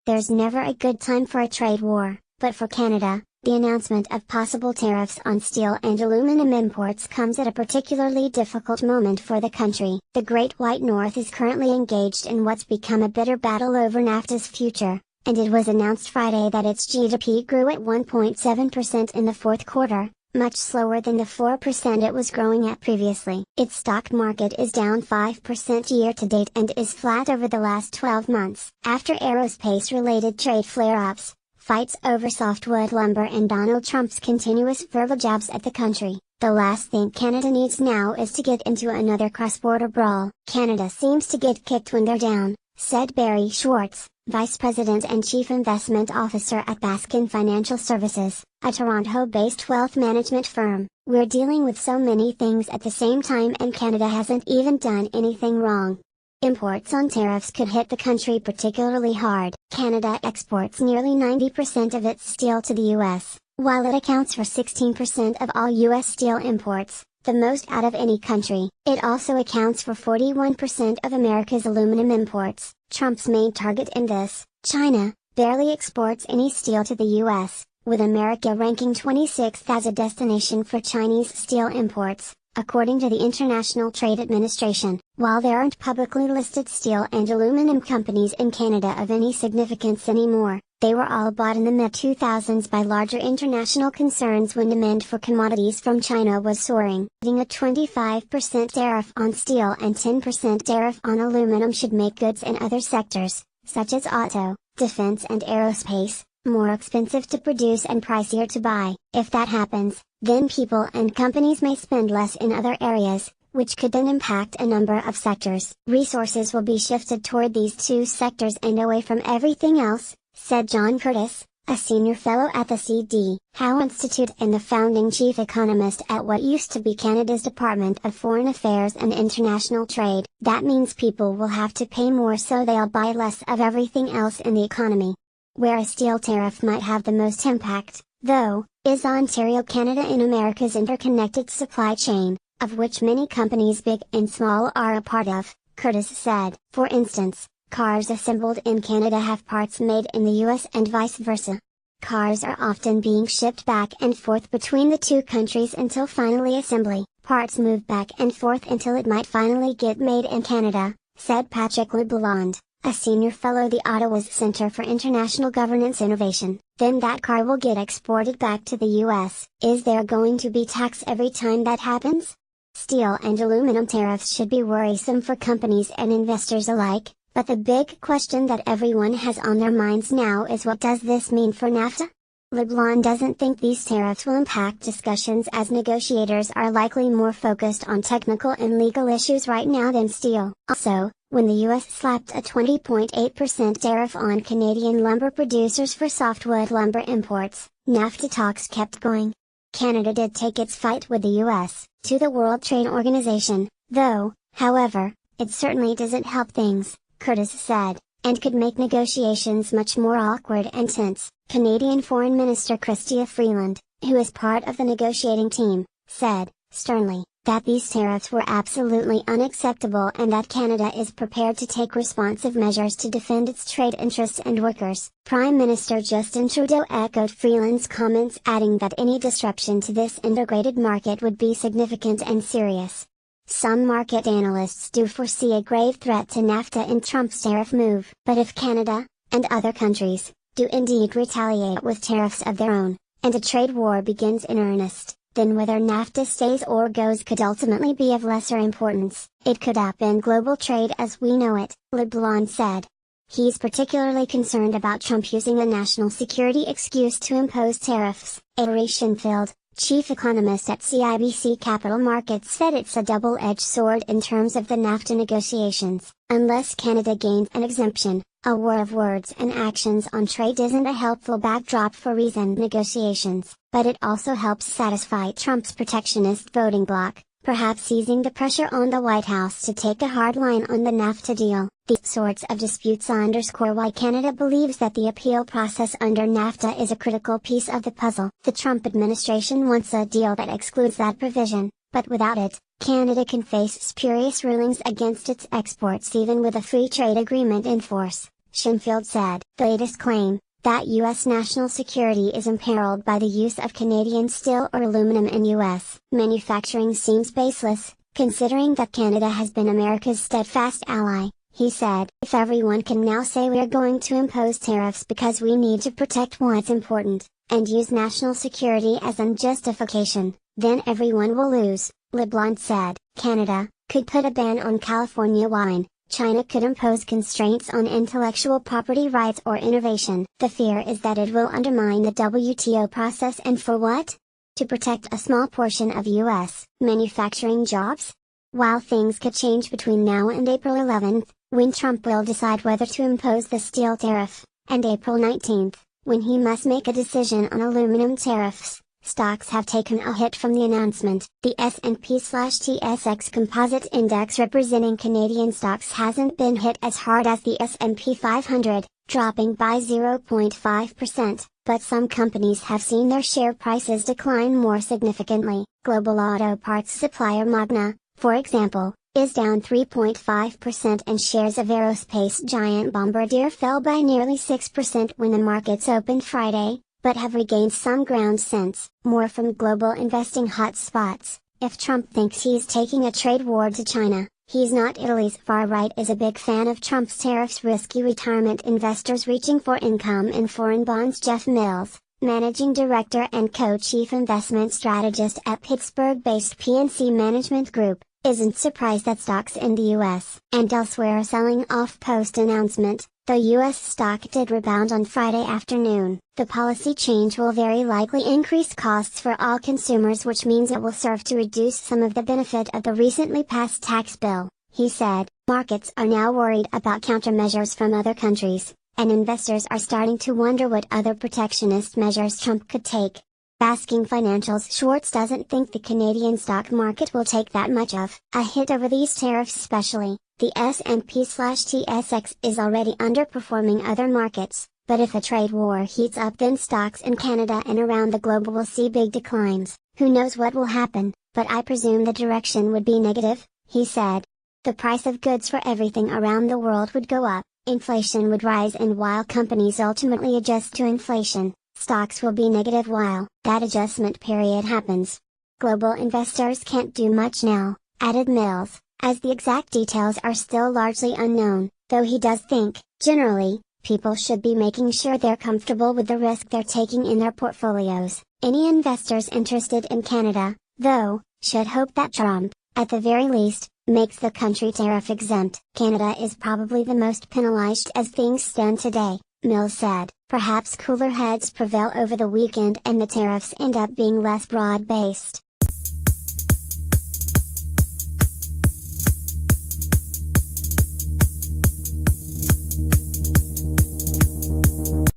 There's never a good time for a trade war, but for Canada, the announcement of possible tariffs on steel and aluminum imports comes at a particularly difficult moment for the country. The Great White North is currently engaged in what's become a bitter battle over Nafta's future, and it was announced Friday that its GDP grew at 1.7% in the fourth quarter, much slower than the 4% it was growing at previously. Its stock market is down 5% year to date and is flat over the last 12 months. After aerospace-related trade flare-ups, fights over softwood lumber and Donald Trump's continuous verbal jabs at the country, the last thing Canada needs now is to get into another cross-border brawl. Canada seems to get kicked when they're down, said Barry Schwartz, Vice President and Chief Investment Officer at Baskin Financial Services, a Toronto-based wealth management firm. We're dealing with so many things at the same time and Canada hasn't even done anything wrong. Imports on tariffs could hit the country particularly hard. Canada exports nearly 90% of its steel to the US, while it accounts for 16% of all US steel imports, the most out of any country. It also accounts for 41% of America's aluminum imports. Trump's main target in this, China, barely exports any steel to the US, with America ranking 26th as a destination for Chinese steel imports, according to the International Trade Administration. While there aren't publicly listed steel and aluminum companies in Canada of any significance anymore, they were all bought in the mid-2000s by larger international concerns when demand for commodities from China was soaring. Adding a 25% tariff on steel and 10% tariff on aluminum should make goods in other sectors, such as auto, defense and aerospace, more expensive to produce and pricier to buy. If that happens, then people and companies may spend less in other areas, which could then impact a number of sectors. Resources will be shifted toward these two sectors and away from everything else, said John Curtis, a senior fellow at the C.D. Howe Institute and the founding chief economist at what used to be Canada's Department of Foreign Affairs and International Trade. That means people will have to pay more, so they'll buy less of everything else in the economy. Where a steel tariff might have the most impact, though, is Ontario, Canada, in America's interconnected supply chain, of which many companies big and small are a part of, Curtis said. For instance, cars assembled in Canada have parts made in the US and vice versa. Cars are often being shipped back and forth between the two countries until finally assembly. Parts move back and forth until it might finally get made in Canada, said Patrick LeBlanc, a senior fellow at the Ottawa's Centre for International Governance Innovation. Then that car will get exported back to the US. Is there going to be tax every time that happens? Steel and aluminum tariffs should be worrisome for companies and investors alike, but the big question that everyone has on their minds now is, what does this mean for Nafta? LeBlanc doesn't think these tariffs will impact discussions, as negotiators are likely more focused on technical and legal issues right now than steel. Also, when the US slapped a 20.8% tariff on Canadian lumber producers for softwood lumber imports, Nafta talks kept going. Canada did take its fight with the US to the World Trade Organization, though, however, it certainly doesn't help things, Curtis said, and could make negotiations much more awkward and tense. Canadian Foreign Minister Chrystia Freeland, who is part of the negotiating team, said, sternly, that these tariffs were absolutely unacceptable and that Canada is prepared to take responsive measures to defend its trade interests and workers. Prime Minister Justin Trudeau echoed Freeland's comments, adding that any disruption to this integrated market would be significant and serious. Some market analysts do foresee a grave threat to Nafta in Trump's tariff move. But if Canada, and other countries, do indeed retaliate with tariffs of their own, and a trade war begins in earnest, then whether Nafta stays or goes could ultimately be of lesser importance. It could upend global trade as we know it, LeBlanc said. He's particularly concerned about Trump using a national security excuse to impose tariffs. Ari Shinfield, chief economist at CIBC Capital Markets, said it's a double-edged sword in terms of the Nafta negotiations. Unless Canada gains an exemption, a war of words and actions on trade isn't a helpful backdrop for reasoned negotiations, but it also helps satisfy Trump's protectionist voting bloc, perhaps easing the pressure on the White House to take a hard line on the Nafta deal. These sorts of disputes underscore why Canada believes that the appeal process under Nafta is a critical piece of the puzzle. The Trump administration wants a deal that excludes that provision, but without it, Canada can face spurious rulings against its exports even with a free trade agreement in force. Shinfield said. The latest claim, that U.S. national security is imperiled by the use of Canadian steel or aluminum in U.S. manufacturing seems baseless, considering that Canada has been America's steadfast ally, he said. If everyone can now say we're going to impose tariffs because we need to protect what's important, and use national security as an justification, then everyone will lose, LeBlanc said. Canada could put a ban on California wine. China could impose constraints on intellectual property rights or innovation. The fear is that it will undermine the WTO process, and for what? To protect a small portion of U.S. manufacturing jobs? While things could change between now and April 11th, when Trump will decide whether to impose the steel tariff, and April 19th, when he must make a decision on aluminum tariffs, stocks have taken a hit from the announcement. The S&P/TSX Composite Index representing Canadian stocks hasn't been hit as hard as the S&P 500, dropping by 0.5%, but some companies have seen their share prices decline more significantly. Global auto parts supplier Magna, for example, is down 3.5%, and shares of aerospace giant Bombardier fell by nearly 6% when the markets opened Friday, but have regained some ground since. More from global investing hotspots. If Trump thinks he's taking a trade war to China, he's not. Italy's far right is a big fan of Trump's tariffs. Risky retirement investors reaching for income in foreign bonds. Jeff Mills, managing director and co-chief investment strategist at Pittsburgh-based PNC Management Group, isn't surprised that stocks in the US and elsewhere are selling off post-announcement. The U.S. stock did rebound on Friday afternoon. The policy change will very likely increase costs for all consumers, which means it will serve to reduce some of the benefit of the recently passed tax bill, he said. Markets are now worried about countermeasures from other countries, and investors are starting to wonder what other protectionist measures Trump could take. Basking Financials Schwartz doesn't think the Canadian stock market will take that much of a hit over these tariffs, especially. The S&P/TSX is already underperforming other markets, but if a trade war heats up, then stocks in Canada and around the globe will see big declines. Who knows what will happen, but I presume the direction would be negative, he said. The price of goods for everything around the world would go up, inflation would rise, and while companies ultimately adjust to inflation, stocks will be negative while that adjustment period happens. Global investors can't do much now, added Mills, as the exact details are still largely unknown, though he does think, generally, people should be making sure they're comfortable with the risk they're taking in their portfolios. Any investors interested in Canada, though, should hope that Trump, at the very least, makes the country tariff exempt. Canada is probably the most penalized as things stand today, Mills said. Perhaps cooler heads prevail over the weekend and the tariffs end up being less broad-based.